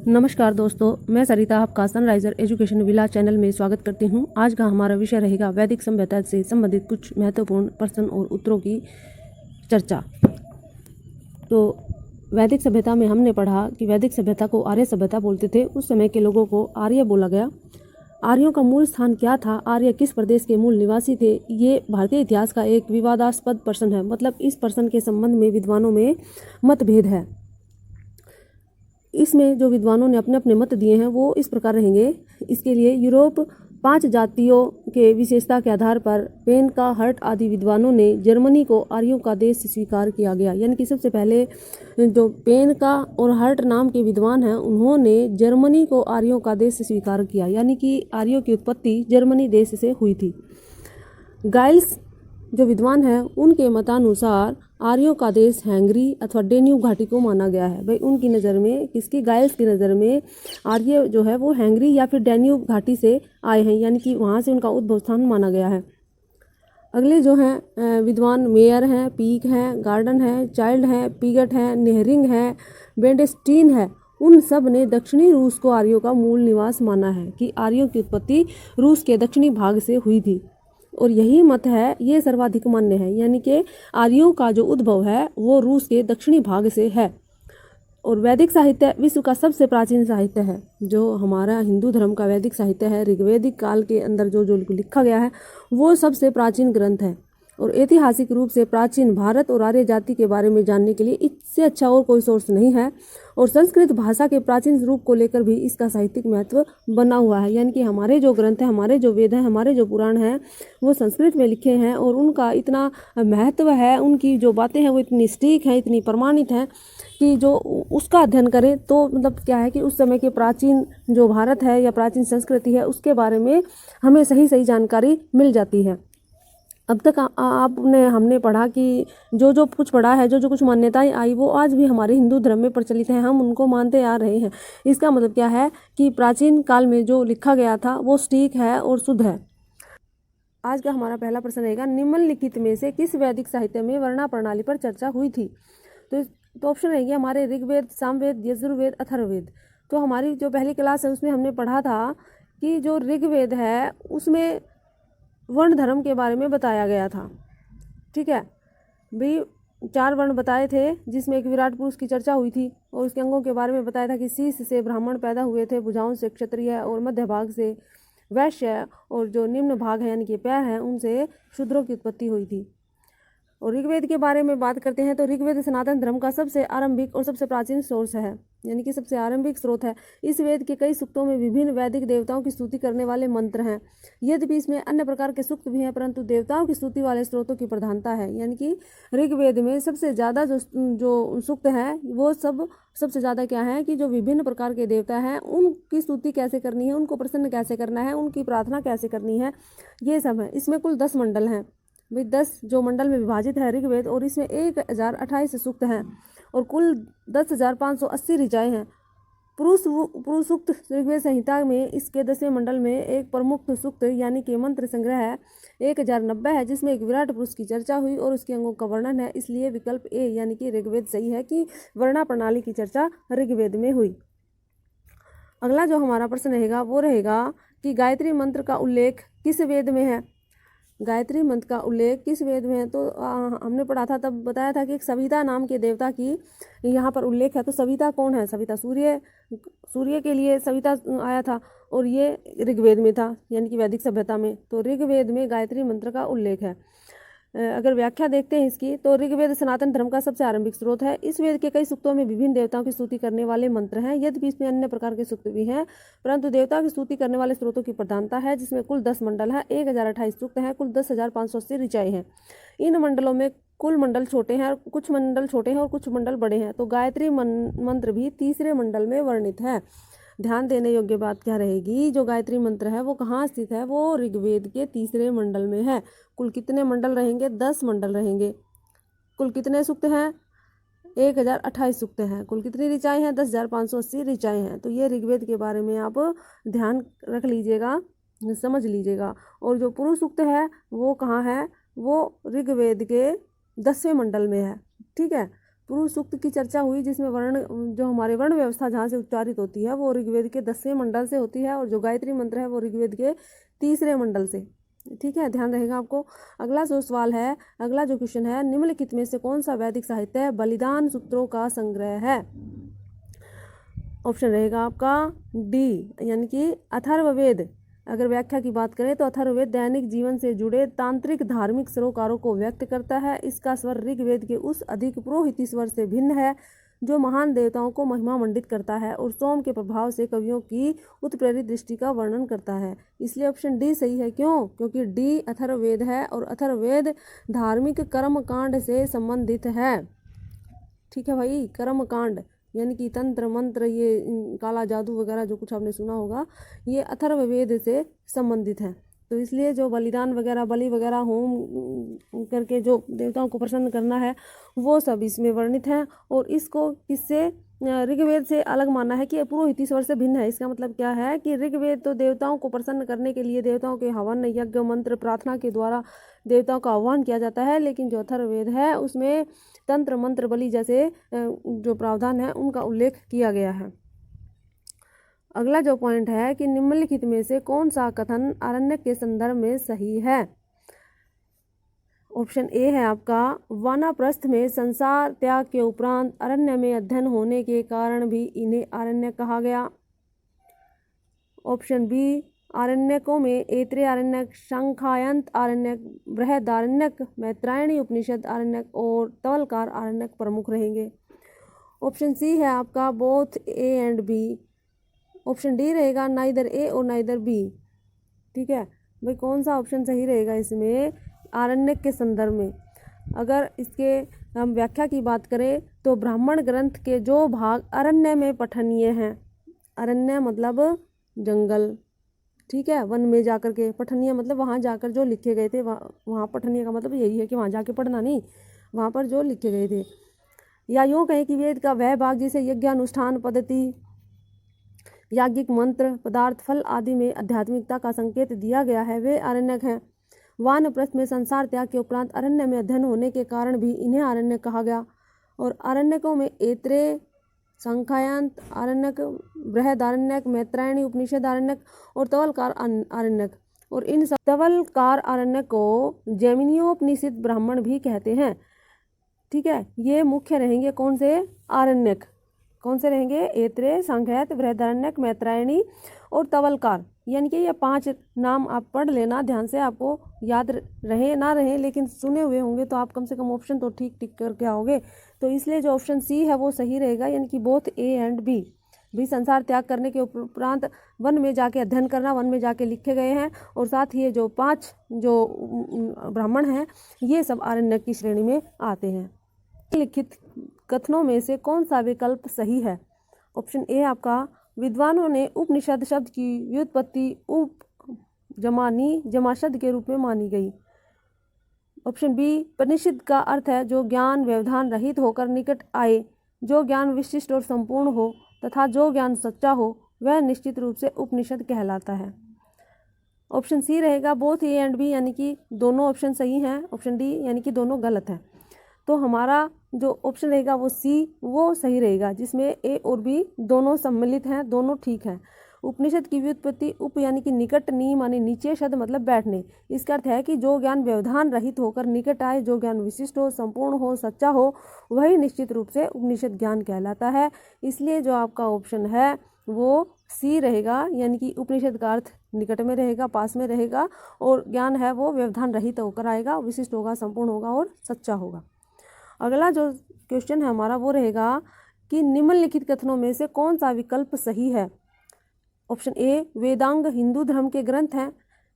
नमस्कार दोस्तों, मैं सरिता आपका सनराइजर एजुकेशन विलास चैनल में स्वागत करती हूं। आज का हमारा विषय रहेगा वैदिक सभ्यता से संबंधित कुछ महत्वपूर्ण प्रश्न और उत्तरों की चर्चा। तो वैदिक सभ्यता में हमने पढ़ा कि वैदिक सभ्यता को आर्य सभ्यता बोलते थे। उस समय के लोगों को आर्य बोला गया। आर्यों का मूल स्थान क्या था, आर्य किस प्रदेश के मूल निवासी थे, ये भारतीय इतिहास का एक विवादास्पद प्रश्न है। मतलब इस प्रश्न के संबंध में विद्वानों में मतभेद है। इसमें जो विद्वानों ने अपने अपने मत दिए हैं वो इस प्रकार रहेंगे। इसके लिए यूरोप 5 जातियों के विशेषता के आधार पर पेन का हर्ट आदि विद्वानों ने जर्मनी को आर्यों का देश स्वीकार किया गया। यानी कि सबसे पहले जो पेन का और हर्ट नाम के विद्वान हैं उन्होंने जर्मनी को आर्यों का देश स्वीकार किया। यानी कि आर्यों की उत्पत्ति जर्मनी देश से हुई थी। गाइल्स जो विद्वान हैं उनके मतानुसार आर्यों का देश हैंगरी अथवा डेन्यूब घाटी को माना गया है। भाई उनकी नज़र में, किसकी, गाइल्स की नज़र में आर्य जो है वो हैंगरी या फिर डेन्यूब घाटी से आए हैं। यानी कि वहाँ से उनका उद्भव स्थान माना गया है। अगले जो हैं विद्वान मेयर हैं, पीक हैं, गार्डन हैं, चाइल्ड हैं, पीगट हैं, नेहरिंग हैं, बेंडेस्टीन है। उन सब ने दक्षिणी रूस को आर्यों का मूल निवास माना है कि आर्यों की उत्पत्ति रूस के दक्षिणी भाग से हुई थी। और यही मत है, ये सर्वाधिक मान्य है। यानी कि आर्यों का जो उद्भव है वो रूस के दक्षिणी भाग से है। और वैदिक साहित्य विश्व का सबसे प्राचीन साहित्य है। जो हमारा हिंदू धर्म का वैदिक साहित्य है, ऋग्वैदिक काल के अंदर जो जो लिखा गया है वो सबसे प्राचीन ग्रंथ है। और ऐतिहासिक रूप से प्राचीन भारत और आर्य जाति के बारे में जानने के लिए इससे अच्छा और कोई सोर्स नहीं है। और संस्कृत भाषा के प्राचीन रूप को लेकर भी इसका साहित्यिक महत्व बना हुआ है। यानी कि हमारे जो ग्रंथ हैं, हमारे जो वेद हैं, हमारे जो पुराण हैं वो संस्कृत में लिखे हैं और उनका इतना महत्व है, उनकी जो बातें हैं वो इतनी सटीक हैं, इतनी प्रमाणित हैं कि जो उसका अध्ययन करें तो मतलब क्या है कि उस समय के प्राचीन जो भारत है या प्राचीन संस्कृति है उसके बारे में हमें सही सही जानकारी मिल जाती है। अब तक हमने पढ़ा कि जो जो कुछ पढ़ा है, जो जो कुछ मान्यताएं आई वो आज भी हमारे हिंदू धर्म में प्रचलित हैं, हम उनको मानते आ रहे हैं। इसका मतलब क्या है कि प्राचीन काल में जो लिखा गया था वो सटीक है और शुद्ध है। आज का हमारा पहला प्रश्न रहेगा, निम्नलिखित में से किस वैदिक साहित्य में वर्णा प्रणाली पर चर्चा हुई थी। तो ऑप्शन रहेगी हमारे ऋग्वेद, सामवेद, यजुर्वेद, अथर्ववेद। तो हमारी जो पहली क्लास है उसमें हमने पढ़ा था कि जो ऋग्वेद है उसमें वर्ण धर्म के बारे में बताया गया था। ठीक है भाई, 4 वर्ण बताए थे जिसमें एक विराट पुरुष की चर्चा हुई थी और उसके अंगों के बारे में बताया था कि शीश से ब्राह्मण पैदा हुए थे, भुजाओं से क्षत्रिय और मध्य भाग से वैश्य और जो निम्न भाग है यानी कि पैर हैं उनसे शूद्रों की उत्पत्ति हुई थी। और ऋग्वेद के बारे में बात करते हैं तो ऋग्वेद सनातन धर्म का सबसे आरंभिक और सबसे प्राचीन सोर्स है, यानी कि सबसे आरंभिक स्रोत है। इस वेद के कई सूक्तों में विभिन्न वैदिक देवताओं की स्तुति करने वाले मंत्र हैं। यद्यपि इसमें अन्य प्रकार के सूक्त भी हैं परंतु देवताओं की स्तुति वाले स्रोतों की प्रधानता है। यानी कि ऋग्वेद में सबसे ज़्यादा जो सूक्त हैं वो सबसे ज़्यादा क्या है कि जो विभिन्न प्रकार के देवता हैं उनकी स्तुति कैसे करनी है, उनको प्रसन्न कैसे करना है, उनकी प्रार्थना कैसे करनी है, ये सब है। इसमें कुल 10 मंडल हैं भाई, 10 जो मंडल में विभाजित है ऋग्वेद, और इसमें 1028 सूक्त हैं और कुल 10,580 ऋचाएँ हैं। पुरुष सूक्त ऋग्वेद संहिता में इसके 10वें मंडल में एक प्रमुख सूक्त यानी कि मंत्र संग्रह है 1090 है जिसमें एक विराट पुरुष की चर्चा हुई और उसके अंगों का वर्णन है। इसलिए विकल्प ए यानी कि ऋग्वेद सही है कि वर्णा प्रणाली की चर्चा ऋग्वेद में हुई। अगला जो हमारा प्रश्न रहेगा वो रहेगा कि गायत्री मंत्र का उल्लेख किस वेद में है। गायत्री मंत्र का उल्लेख किस वेद में है। तो हमने पढ़ा था, तब बताया था कि एक सविता नाम के देवता की यहाँ पर उल्लेख है। तो सविता कौन है? सविता सूर्य के लिए सविता आया था और ये ऋग्वेद में था यानी कि वैदिक सभ्यता में। तो ऋग्वेद में गायत्री मंत्र का उल्लेख है। अगर व्याख्या देखते हैं इसकी तो ऋग्वेद सनातन धर्म का सबसे आरंभिक स्रोत है। इस वेद के कई सूक्तों में विभिन्न देवताओं की स्तुति करने वाले मंत्र हैं। यद्यपि इसमें अन्य प्रकार के सूक्त भी हैं परंतु देवताओं की स्तुति करने वाले स्रोतों की प्रधानता है जिसमें कुल 10 मंडल है, 1028 सूक्त हैं, कुल 10,580 ऋचाएँ हैं। इन मंडलों में कुल मंडल छोटे हैं, कुछ मंडल छोटे हैं और कुछ मंडल बड़े हैं। तो गायत्री मंत्र भी तीसरे मंडल में वर्णित है। ध्यान देने योग्य बात क्या रहेगी, जो गायत्री मंत्र है वो कहाँ स्थित है, वो ऋग्वेद के तीसरे मंडल में है। कुल कितने मंडल रहेंगे? 10 मंडल रहेंगे। कुल कितने सूक्त हैं? 1028 सूक्त हैं। कुल कितनी ऋचाएँ हैं? 10,580 ऋचाएँ हैं। तो ये ऋग्वेद के बारे में आप ध्यान रख लीजिएगा, समझ लीजिएगा। और जो पुरुष सूक्त है वो कहाँ है? वो ऋग्वेद के 10वें मंडल में है। ठीक है, पुरुष सूक्त की चर्चा हुई, जिसमें वर्ण जो हमारे वर्ण व्यवस्था जहाँ से उच्चारित होती है वो ऋग्वेद के 10वें मंडल से होती है, और जो गायत्री मंत्र है वो ऋग्वेद के 3रे मंडल से। ठीक है, ध्यान रहेगा आपको। अगला जो सवाल है, अगला जो क्वेश्चन है, निम्नलिखित में से कौन सा वैदिक साहित्य बलिदान सूत्रों का संग्रह है? ऑप्शन रहेगा आपका डी, यानी कि अथर्ववेद। अगर व्याख्या की बात करें तो अथर्ववेद दैनिक जीवन से जुड़े तांत्रिक धार्मिक सरोकारों को व्यक्त करता है। इसका स्वर ऋग्वेद के उस अधिक पुरोहिती स्वर से भिन्न है जो महान देवताओं को महिमा मंडित करता है और सोम के प्रभाव से कवियों की उत्प्रेरित दृष्टि का वर्णन करता है। इसलिए ऑप्शन डी सही है। क्यों? क्योंकि डी अथर्ववेद है और अथर्ववेद धार्मिक कर्मकांड से संबंधित है। ठीक है भाई, कर्मकांड यानी कि तंत्र मंत्र, ये काला जादू वगैरह जो कुछ आपने सुना होगा, ये अथर्ववेद से संबंधित है। तो इसलिए जो बलिदान वगैरह, बलि वगैरह, होम करके जो देवताओं को प्रसन्न करना है, वो सब इसमें वर्णित है। और इसको किससे, ऋग्वेद से अलग मानना है कि पुरोहिती स्वर से भिन्न है। इसका मतलब क्या है कि ऋग्वेद तो देवताओं को प्रसन्न करने के लिए देवताओं के हवन, यज्ञ, मंत्र, प्रार्थना के द्वारा देवताओं का आह्वान किया जाता है, लेकिन जो अथर्ववेद है उसमें तंत्र मंत्र, बलि जैसे जो प्रावधान है उनका उल्लेख किया गया है। अगला जो पॉइंट है कि निम्नलिखित में से कौन सा कथन आरण्यक के संदर्भ में सही है? ऑप्शन ए है आपका, वानप्रस्थ में संसार त्याग के उपरांत अरण्य में अध्ययन होने के कारण भी इन्हें आरण्यक कहा गया। ऑप्शन बी, आरण्यकों में ऐत्रेय आरण्यक, शंखायंत आरण्यक, बृहदारण्यक, मैत्रायणी उपनिषद आरण्यक और तवलकार आरण्यक प्रमुख रहेंगे। ऑप्शन सी है आपका, both A and B. Option D रहेगा, नाइदर ए और नाइदर बी। ठीक है भाई, कौन सा ऑप्शन सही रहेगा इसमें आरण्यक के संदर्भ में? अगर इसके हम व्याख्या की बात करें तो ब्राह्मण ग्रंथ के जो भाग अरण्य में पठनीय हैं, अरण्य मतलब जंगल, ठीक है, वन में जाकर के, पठनीय मतलब वहाँ जाकर जो लिखे गए थे, वहाँ पठनीय का मतलब यही है कि वहाँ जाके पढ़ना नहीं, वहाँ पर जो लिखे गए थे। या यूँ कहें कि वेद का वह भाग जिसे यज्ञानुष्ठान पद्धति, याज्ञिक मंत्र, पदार्थ, फल आदि में आध्यात्मिकता का संकेत दिया गया है, वे आरण्यक हैं। वानप्रस्थ में संसार त्याग के उपरांत अरण्य में अध्ययन होने के कारण भी इन्हें आरण्यक कहा गया। और आरण्यकों में ऐत्रेय, शंखायंत आरण्यक, बृहदारण्यक, मैत्रायणी उपनिषद आरण्यक और तवलकार आरण्यक, और इन सब तवलकार आरण्यक को जैमिनीयोपनिषद ब्राह्मण भी कहते हैं। ठीक है, ये मुख्य रहेंगे कौन से आरण्यक? कौन से रहेंगे? ऐत्रेय, शंखायंत, बृहदारण्यक, मैत्रायणी और तवलकार। यानी कि ये 5 नाम आप पढ़ लेना ध्यान से, आपको याद रहे ना रहे, लेकिन सुने हुए होंगे तो आप कम से कम ऑप्शन तो ठीक टिक करके आओगे। तो इसलिए जो ऑप्शन सी है वो सही रहेगा, यानी कि बोथ ए एंड बी। भी संसार त्याग करने के उपरांत वन में जाके अध्ययन करना, वन में जाके लिखे गए हैं, और साथ ही ये जो 5 जो ब्राह्मण हैं ये सब आरण्यक की श्रेणी में आते हैं। लिखित कथनों में से कौन सा विकल्प सही है? ऑप्शन ए आपका, विद्वानों ने उपनिषद शब्द की व्युत्पत्ति उप जमानी जमाशब्द के रूप में मानी गई। ऑप्शन बी, परिनिषद का अर्थ है जो ज्ञान व्यवधान रहित होकर निकट आए, जो ज्ञान विशिष्ट और संपूर्ण हो तथा जो ज्ञान सच्चा हो, वह निश्चित रूप से उपनिषद कहलाता है। ऑप्शन सी रहेगा, बोथ ए एंड बी, यानी कि दोनों ऑप्शन सही हैं। ऑप्शन डी यानी कि दोनों गलत हैं। तो हमारा जो ऑप्शन रहेगा वो सी, वो सही रहेगा, जिसमें ए और बी दोनों सम्मिलित हैं, दोनों ठीक हैं। उपनिषद की व्युत्पत्ति उप यानी कि निकट, नी माने नीचे, शब्द मतलब बैठने। इसका अर्थ है कि जो ज्ञान व्यवधान रहित होकर निकट आए, जो ज्ञान विशिष्ट हो, संपूर्ण हो, सच्चा हो, वही निश्चित रूप से उपनिषद ज्ञान कहलाता है। इसलिए जो आपका ऑप्शन है वो सी रहेगा, यानी कि उपनिषद का अर्थ निकट में रहेगा, पास में रहेगा, और ज्ञान है वो व्यवधान रहित होकर आएगा, विशिष्ट होगा, संपूर्ण होगा और सच्चा होगा। अगला जो क्वेश्चन है हमारा वो रहेगा कि निम्नलिखित कथनों में से कौन सा विकल्प सही है? ऑप्शन ए, वेदांग हिंदू धर्म के ग्रंथ हैं।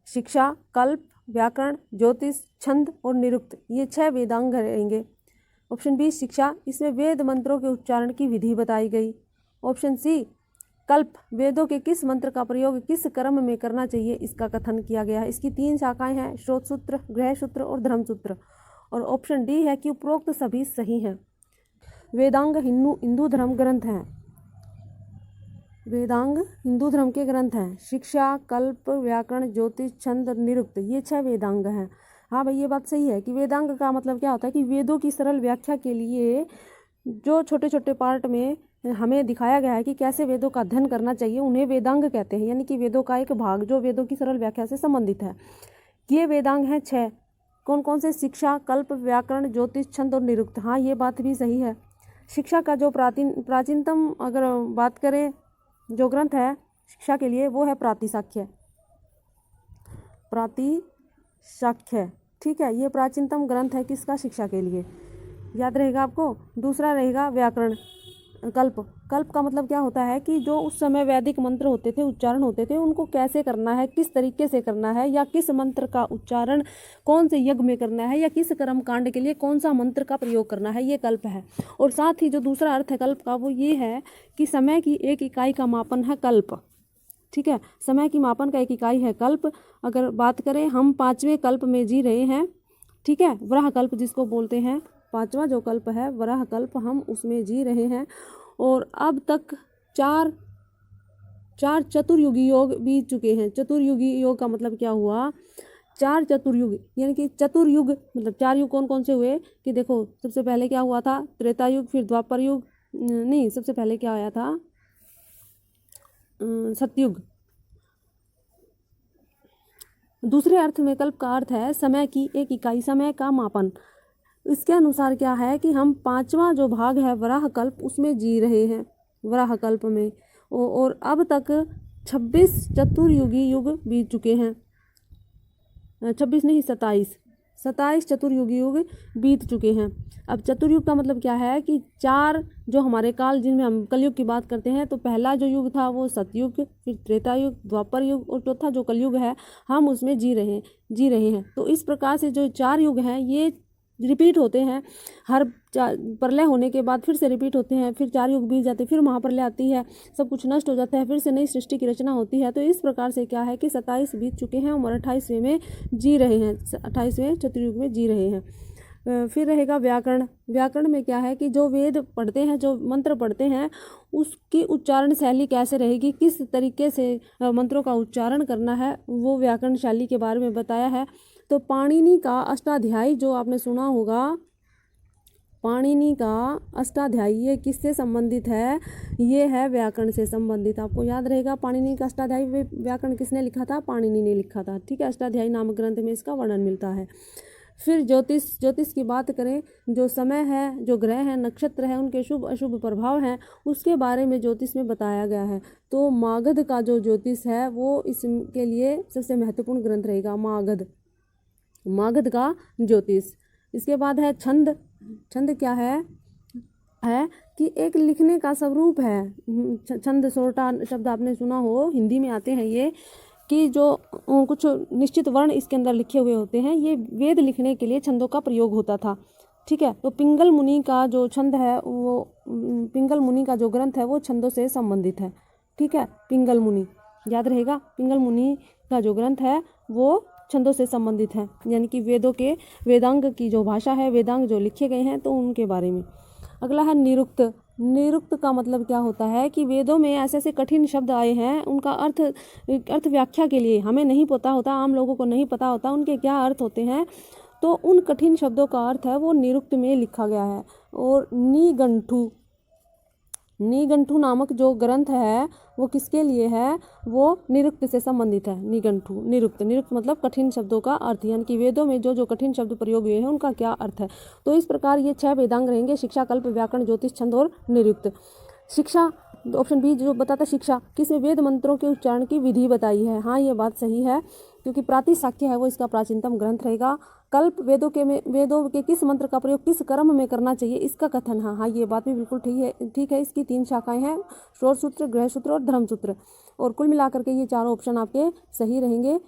शिक्षा, कल्प, व्याकरण, ज्योतिष, छंद और निरुक्त, ये 6 वेदांग रहेंगे। ऑप्शन बी, शिक्षा, इसमें वेद मंत्रों के उच्चारण की विधि बताई गई। ऑप्शन सी, कल्प, वेदों के किस मंत्र का प्रयोग किस कर्म में करना चाहिए इसका कथन किया गया है। इसकी 3 शाखाएं हैं, श्रोत सूत्र, गृह सूत्र और धर्म सूत्र। और ऑप्शन डी है कि उपरोक्त सभी सही हैं। वेदांग हिंदू धर्म ग्रंथ हैं, वेदांग हिंदू धर्म के ग्रंथ हैं। शिक्षा, कल्प, व्याकरण, ज्योतिष, छंद, निरुक्त, ये 6 वेदांग हैं। हाँ भाई, ये बात सही है कि वेदांग का मतलब क्या होता है कि वेदों की सरल व्याख्या के लिए जो छोटे छोटे पार्ट में हमें दिखाया गया है कि कैसे वेदों का अध्ययन करना चाहिए, उन्हें वेदांग कहते हैं, यानी कि वेदों का एक भाग जो वेदों की सरल व्याख्या से संबंधित है। ये वेदांग हैं 6। कौन कौन से? शिक्षा, कल्प, व्याकरण, ज्योतिष, छंद और निरुक्त। हाँ, ये बात भी सही है। शिक्षा का जो प्राचीनतम अगर बात करें जो ग्रंथ है शिक्षा के लिए, वो है प्रातिशाख्य। प्रातिशाख्य, ठीक है, ये प्राचीनतम ग्रंथ है किसका? शिक्षा के लिए, याद रहेगा आपको। दूसरा रहेगा व्याकरण। कल्प, कल्प का मतलब क्या होता है कि जो उस समय वैदिक मंत्र होते थे, उच्चारण होते थे, उनको कैसे करना है, किस तरीके से करना है, या किस मंत्र का उच्चारण कौन से यज्ञ में करना है, या किस कर्म कांड के लिए कौन सा मंत्र का प्रयोग करना है, ये कल्प है। और साथ ही जो दूसरा अर्थ है कल्प का, वो ये है कि समय की एक इकाई का मापन है कल्प, ठीक है, समय की मापन का एक इकाई है कल्प। अगर बात करें, हम 5वें कल्प में जी रहे हैं, ठीक है, वराह कल्प जिसको बोलते हैं, 5वां जो कल्प है वराह कल्प, हम उसमें जी रहे हैं। और अब तक चार चतुर्युगी योग बीत चुके हैं। चतुर्युगी योग का मतलब क्या हुआ? 4 चतुर्युग, यानी कि चतुर्युग मतलब 4 युग कौन कौन से हुए कि देखो, सबसे पहले क्या हुआ था? त्रेता युग, फिर द्वापर युग, नहीं, सबसे पहले क्या आया था? सतयुग। दूसरे अर्थ में कल्प का अर्थ है समय की एक इकाई, समय का मापन। इसके अनुसार क्या है कि हम 5वां जो भाग है वराह कल्प, उसमें जी रहे हैं, वराह कल्प में। और अब तक 26 चतुर्युगी युग बीत चुके हैं। 26 नहीं, 27 चतुर्युगी युग बीत चुके हैं। अब चतुर्युग का मतलब क्या है कि 4 जो हमारे काल, जिनमें हम कलयुग की बात करते हैं, तो पहला जो युग था वो सतयुग, फिर त्रेता युग, द्वापर युग, और चौथा जो कलयुग है हम उसमें जी रहे हैं। तो इस प्रकार से जो 4 युग हैं ये रिपीट होते हैं, हर प्रलय होने के बाद फिर से रिपीट होते हैं, फिर 4 युग बीत जाते हैं, फिर महाप्रलय आती है, सब कुछ नष्ट हो जाता है, फिर से नई सृष्टि की रचना होती है। तो इस प्रकार से क्या है कि 27 बीत चुके हैं और 28वें में जी रहे हैं, 28वें चतुर्युग में जी रहे हैं। फिर रहेगा व्याकरण। व्याकरण में क्या है कि जो वेद पढ़ते हैं, जो मंत्र पढ़ते हैं, उसकी उच्चारण शैली कैसे रहेगी, किस तरीके से मंत्रों का उच्चारण करना है, वो व्याकरण शैली के बारे में बताया है। तो पाणिनि का अष्टाध्यायी जो आपने सुना होगा, पाणिनि का अष्टाध्यायी, ये किससे संबंधित है? ये है व्याकरण से संबंधित। आपको याद रहेगा पाणिनि का अष्टाध्यायी व्याकरण किसने लिखा था? पाणिनि ने लिखा था, ठीक है। अष्टाध्यायी नामक ग्रंथ में इसका वर्णन मिलता है। फिर ज्योतिष की बात करें, जो समय है, जो ग्रह हैं, नक्षत्र है, उनके शुभ अशुभ प्रभाव हैं, उसके बारे में ज्योतिष में बताया गया है। तो मागध का जो ज्योतिष है वो इसके लिए सबसे महत्वपूर्ण ग्रंथ रहेगा, मागध का ज्योतिष। इसके बाद है छंद। छंद क्या है कि एक लिखने का स्वरूप है। छंद सोरठा शब्द आपने सुना हो, हिंदी में आते हैं ये, कि जो कुछ निश्चित वर्ण इसके अंदर लिखे हुए होते हैं, ये वेद लिखने के लिए छंदों का प्रयोग होता था, ठीक है। तो पिंगल मुनि का जो छंद है, वो पिंगल मुनि का जो ग्रंथ है वो छंदों से संबंधित है, ठीक है। पिंगल मुनि याद रहेगा, पिंगल मुनि का जो ग्रंथ है वो छंदों से संबंधित है, यानी कि वेदों के वेदांग की जो भाषा है, वेदांग जो लिखे गए हैं, तो उनके बारे में। अगला है निरुक्त। निरुक्त का मतलब क्या होता है कि वेदों में ऐसे ऐसे कठिन शब्द आए हैं, उनका अर्थ व्याख्या के लिए हमें नहीं पता होता, आम लोगों को नहीं पता होता उनके क्या अर्थ होते हैं, तो उन कठिन शब्दों का अर्थ है वो निरुक्त में लिखा गया है। और निघंटु नामक जो ग्रंथ है वो किसके लिए है? वो निरुक्त से संबंधित है। निरुक्त मतलब कठिन शब्दों का अर्थ, यानी कि वेदों में जो जो कठिन शब्द प्रयोग हुए हैं उनका क्या अर्थ है। तो इस प्रकार ये 6 वेदांग रहेंगे, शिक्षा, कल्प, व्याकरण, ज्योतिष, छंद और निरुक्त। शिक्षा, ऑप्शन बी जो बताता शिक्षा, किसमें वेद मंत्रों के उच्चारण की विधि बताई है। हाँ, ये बात सही है, क्योंकि प्रातिशाख्य है वो इसका प्राचीनतम ग्रंथ रहेगा। कल्प, वेदों के किस मंत्र का प्रयोग किस कर्म में करना चाहिए, इसका कथन। हाँ, ये बात भी बिल्कुल ठीक है। इसकी 3 शाखाएं हैं, श्रोत्र सूत्र, गृह सूत्र और धर्म सूत्र, और कुल मिलाकर के ये चारों ऑप्शन आपके सही रहेंगे।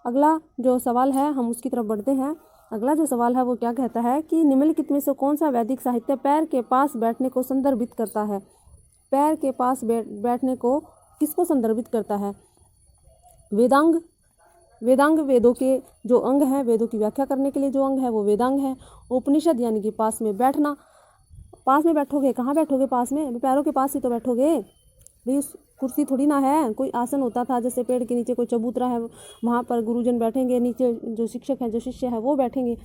अगला जो सवाल है हम उसकी तरफ बढ़ते हैं। अगला जो सवाल है वो क्या कहता है कि निम्नलिखित में से कौन सा वैदिक साहित्य पैर के पास बैठने को संदर्भित करता है? पैर के पास बैठने को किसको संदर्भित करता है? वेदांग वेदों के जो अंग हैं, वेदों की व्याख्या करने के लिए जो अंग है वो वेदांग है। उपनिषद यानी कि पास में बैठना। पास में बैठोगे, कहाँ बैठोगे? पास में, पैरों के पास ही तो बैठोगे। भाई उस कुर्सी थोड़ी ना है, कोई आसन होता था, जैसे पेड़ के नीचे कोई चबूतरा है वहाँ पर गुरुजन बैठेंगे, नीचे जो शिक्षक है जो शिष्य है वो बैठेंगे,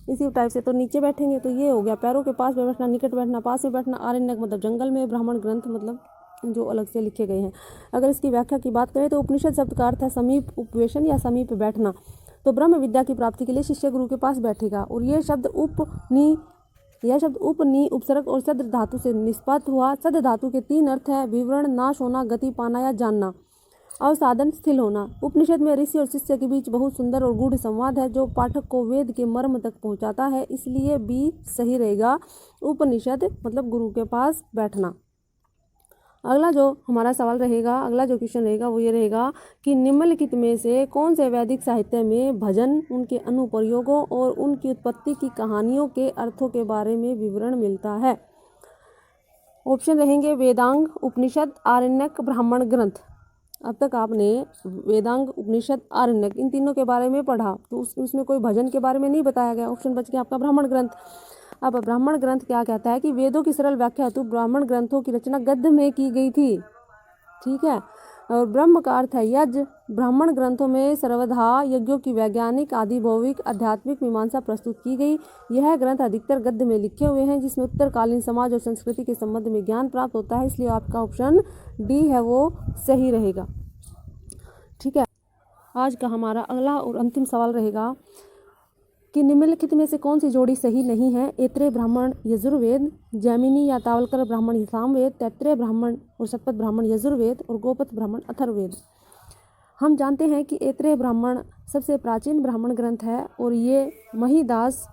इसी टाइप से तो नीचे बैठेंगे। तो ये हो गया पैरों के पास में बैठना, निकट बैठना, पास में बैठना। आरण्यक मतलब जंगल में, ब्राह्मण ग्रंथ मतलब जो अलग से लिखे गए हैं। अगर इसकी व्याख्या की बात करें तो उपनिषद शब्द का अर्थ है समीप उपवेशन या समीप बैठना। तो ब्रह्म विद्या की प्राप्ति के लिए शिष्य गुरु के पास बैठेगा। और यह शब्द उपनी उपसर्ग और सद धातु से निष्पत्त हुआ। सद धातु के 3 अर्थ है: विवरण, नाश होना, गति पाना या जानना, अवसाधन, स्थिर होना। उपनिषद में ऋषि और शिष्य के बीच बहुत सुंदर और गूढ़ संवाद है जो पाठक को वेद के मर्म तक पहुंचाता है, इसलिए भी सही रहेगा उपनिषद मतलब गुरु के पास बैठना। अगला जो हमारा सवाल रहेगा, अगला जो क्वेश्चन रहेगा वो ये रहेगा कि निम्नलिखित में से कौन से वैदिक साहित्य में भजन, उनके अनुप्रयोगों और उनकी उत्पत्ति की कहानियों के अर्थों के बारे में विवरण मिलता है। ऑप्शन रहेंगे वेदांग, उपनिषद, आरण्यक, ब्राह्मण ग्रंथ। अब तक आपने वेदांग, उपनिषद, आरण्यक इन तीनों के बारे में पढ़ा, तो उसमें कोई भजन के बारे में नहीं बताया गया। ऑप्शन बच गया आपका ब्राह्मण ग्रंथ। अब ब्राह्मण ग्रंथ क्या कहता है कि वेदों की सरल व्याख्या हेतु ब्राह्मण ग्रंथों की रचना गद्य में की गई थी। ठीक है। और ब्रह्म का अर्थ है यज्ञ। ब्राह्मण ग्रंथों में सर्वधा यज्ञों की वैज्ञानिक, आदि भौतिक, आध्यात्मिक मीमांसा प्रस्तुत की गई। यह ग्रंथ अधिकतर गद्य में लिखे हुए हैं जिसमें उत्तरकालीन समाज और संस्कृति के संबंध में ज्ञान प्राप्त होता है, इसलिए आपका ऑप्शन डी है वो सही रहेगा। ठीक है। आज का हमारा अगला और अंतिम सवाल रहेगा कि निम्नलिखित में से कौन सी जोड़ी सही नहीं है। ऐत्रेय ब्राह्मण यजुर्वेद, जैमिनी या तावलकर ब्राह्मण सामवेद, तैत्रेय ब्राह्मण और शतपथ ब्राह्मण यजुर्वेद और गोपथ ब्राह्मण अथर्ववेद। हम जानते हैं कि ऐत्रेय ब्राह्मण सबसे प्राचीन ब्राह्मण ग्रंथ है और ये महिदास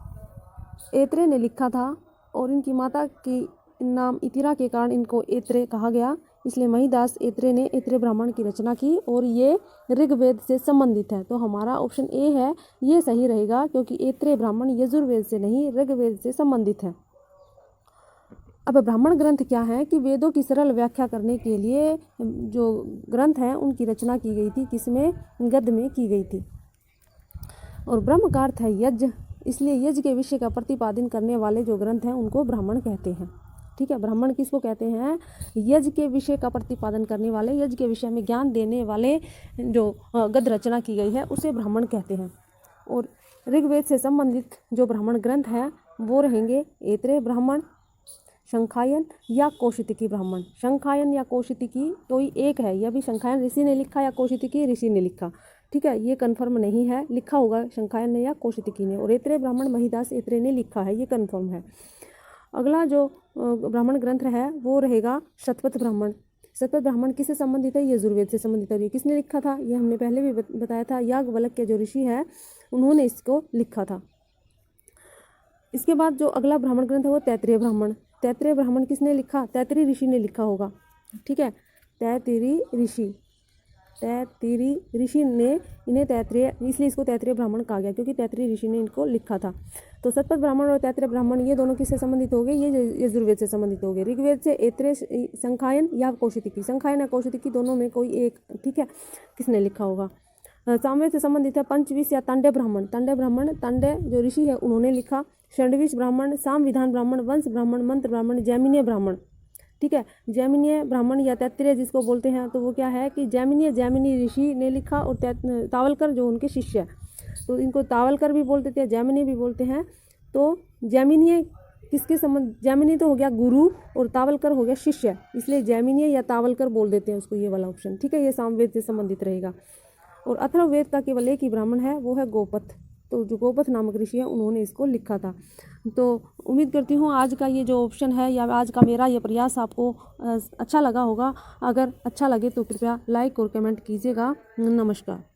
ऐत्रेय ने लिखा था और इनकी माता की नाम इतिरा के कारण इनको ऐत्रेय कहा गया, इसलिए महिदास ऐत्रेय ने ऐत्रेय ब्राह्मण की रचना की और ये ऋग्वेद से संबंधित है। तो हमारा ऑप्शन ए है ये सही रहेगा, क्योंकि ऐत्रेय ब्राह्मण यजुर्वेद से नहीं ऋग्वेद से संबंधित है। अब ब्राह्मण ग्रंथ क्या है कि वेदों की सरल व्याख्या करने के लिए जो ग्रंथ हैं उनकी रचना की गई थी, किसमें, गद्य में की गई थी। और ब्रह्म का अर्थ है यज्ञ, इसलिए यज्ञ के विषय का प्रतिपादन करने वाले जो ग्रंथ हैं उनको ब्राह्मण कहते हैं। ठीक है। ब्राह्मण किसको कहते हैं? यज्ञ के विषय का प्रतिपादन करने वाले, यज्ञ के विषय में ज्ञान देने वाले जो गद्य रचना की गई है उसे ब्राह्मण कहते हैं। और ऋग्वेद से संबंधित जो ब्राह्मण ग्रंथ हैं वो रहेंगे ऐत्रेय ब्राह्मण, शंखायन या कौशितिकी ब्राह्मण। शंखायन या कौशितिकी कोई एक है, यह भी शंखायन ऋषि ने लिखा या कौशितिकी ऋषि ने लिखा। ठीक है, ये कन्फर्म नहीं है, लिखा होगा शंखायन ने या कौशितिकी ने। और ऐत्रेय ब्राह्मण महिदास ऐत्रेय ने लिखा है, ये कन्फर्म है। अगला जो ब्राह्मण ग्रंथ है वो रहेगा शतपथ ब्राह्मण। शतपथ ब्राह्मण किससे संबंधित है? यजुर्वेद से संबंधित है। ये किसने लिखा था? ये हमने पहले भी बताया था, याज्ञवल्क्य के जो ऋषि है उन्होंने इसको लिखा था। इसके बाद जो अगला ब्राह्मण ग्रंथ है वो तैत्रेय ब्राह्मण। तैत्रेय ब्राह्मण किसने लिखा? तैत्तिरी ऋषि ने लिखा होगा। ठीक है, तैत्तिरी ऋषि ने इन्हें तैत्रेय, इसलिए इसको तैत्रेय ब्राह्मण कहा गया क्योंकि तैत्तिरी ऋषि ने इनको लिखा था। तो शतपथ ब्राह्मण और तैत्रेय ब्राह्मण ये दोनों किससे संबंधित हो गए? ये यजुर्वेद से संबंधित हो गए। ऋग्वेद से ऐत्रेय, शंखायन या कौशितिकी। शंखायन या कौशितिकी दोनों में कोई एक, ठीक है, किसने लिखा होगा। सामवेद से संबंधित है पंचविश या तांडव ब्राह्मण। तांडव जो ऋषि है उन्होंने लिखा। षण्डविश ब्राह्मण, साम विधान ब्राह्मण, वंश ब्राह्मण, मंत्र ब्राह्मण, जैमिनीय ब्राह्मण। ठीक है, जैमिनीय ब्राह्मण या तैत्तिरीय जिसको बोलते हैं, तो वो क्या है कि जैमिनी ऋषि ने लिखा और तावलकर जो उनके शिष्य है, तो इनको तावलकर भी बोलते थे, जैमिनी भी बोलते हैं। तो जैमिनीय किसके संबंध? जैमिनी तो हो गया गुरु और तावलकर हो गया शिष्य, इसलिए जैमिनीय या तावलकर बोल देते हैं उसको, ये वाला ऑप्शन। ठीक है, ये सामवेद से संबंधित रहेगा। और अथर्ववेद का केवल एक ही ब्राह्मण है, वो है गोपथ। तो जो गोपथ नामक ऋषि है उन्होंने इसको लिखा था। तो उम्मीद करती हूँ आज का ये जो ऑप्शन है या आज का मेरा ये प्रयास आपको अच्छा लगा होगा। अगर अच्छा लगे तो कृपया लाइक और कमेंट कीजिएगा। नमस्कार।